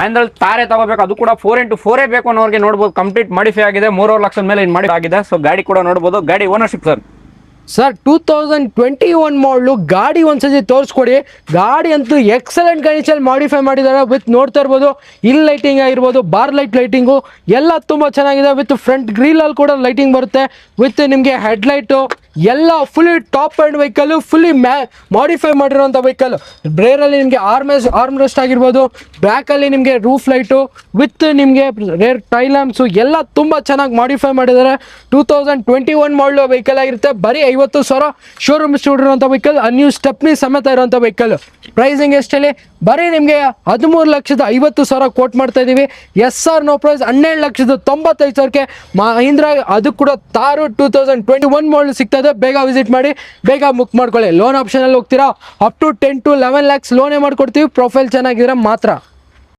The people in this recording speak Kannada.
ಮಹೇಂದ್ರಲ್ಲಿ ತಾರೆ ತಗೋಬೇಕು, ಅದು ಕೂಡ 4x4 ಬೇಕು ಅನ್ನೋರಿಗೆ ನೋಡ್ಬೋದು. ಕಂಪ್ಲೀಟ್ ಮಾಡಿಫೈ ಆಗಿದೆ, 3.5 ಲಕ್ಷದ ಮೇಲೆ ಇನ್ ಮಾಡಿ ಆಗಿದೆ. ಸೊ ಗಾಡಿ ಕೂಡ ನೋಡ್ಬೋದು. ಗಾಡಿ ಓನರ್ಶಿಪ್ ಸರ್ 2021 ಮಾಡಲು ಗಾಡಿ ಒಂದ್ಸತಿ ತೋರಿಸ್ಕೊಡಿ. ಗಾಡಿ ಅಂತೂ ಎಕ್ಸಲೆಂಟ್ ಕಂಡೀಷನ್ ಮಾಡಿಫೈ ಮಾಡಿದ್ದಾರೆ. ವಿತ್ ನೋಡ್ತಾ ಇರ್ಬೋದು ಇಲ್ಲಿ ಲೈಟಿಂಗ್ ಆಗಿರ್ಬೋದು, ಬಾರ್ ಲೈಟಿಂಗು ಎಲ್ಲ ತುಂಬ ಚೆನ್ನಾಗಿದೆ. ವಿತ್ ಫ್ರಂಟ್ ಗ್ರಿಲಲ್ಲಿ ಕೂಡ ಲೈಟಿಂಗ್ ಬರುತ್ತೆ. ವಿತ್ ನಿಮಗೆ ಹೆಡ್ಲೈಟು ಎಲ್ಲ fully top and vehicle, fully modify ಮಾಡಿರೋಂಥ ವೆಹಿಕಲ್. ರೇರಲ್ಲಿ ನಿಮಗೆ ಆರ್ಮ್ ರೆಸ್ಟ್ ಆಗಿರ್ಬೋದು, ಬ್ಯಾಕಲ್ಲಿ ನಿಮಗೆ ರೂಫ್ ಲೈಟು ವಿತ್ ನಿಮಗೆ ರೇರ್ ಟೈಲ್ ಲ್ಯಾಂಪ್ಸು ಎಲ್ಲ ತುಂಬ ಚೆನ್ನಾಗಿ ಮಾಡಿಫೈ ಮಾಡಿದ್ದಾರೆ. 2021 ಮಾಡಲು ವೆಹಿಕಲ್ ಆಗಿರುತ್ತೆ. ಬರೀ 50,000 ಶೋರೂಮ್ ಇರೋಂಥ ವೆಹಿಕಲ್, ನ್ಯೂ ಸ್ಟೆಪ್ನಿ ಸಮೇತ ಇರೋಂಥ ವೆಹಿಕಲ್. ಪ್ರೈಸಿಂಗ್ ಎಷ್ಟಲ್ಲಿ? ಬರೀ ನಿಮಗೆ 13,50,000 ಕೋಟ್ ಮಾಡ್ತಾ ಇದ್ದೀವಿ. SR ನೋ ಪ್ರೈಸ್ 12,95,000ಕ್ಕೆ ಮಹೀಂದ್ರ, ಅದು ಕೂಡ ತಾರು 2021 ಮಾಡಲು ಸಿಗ್ತದೆ. ಬೇಗ ವಿಸಿಟ್ ಮಾಡಿ, ಬೇಗ ಬುಕ್ ಮಾಡ್ಕೊಳ್ಳಿ. ಲೋನ್ ಆಪ್ಷನಲ್ಲಿ ಹೋಗ್ತೀರಾ, ಅಪ್ ಟು 10 to 11 lakhs ಲೋನೇ ಮಾಡ್ಕೊಡ್ತೀವಿ, ಪ್ರೊಫೈಲ್ ಚೆನ್ನಾಗಿದ್ರೆ ಮಾತ್ರ.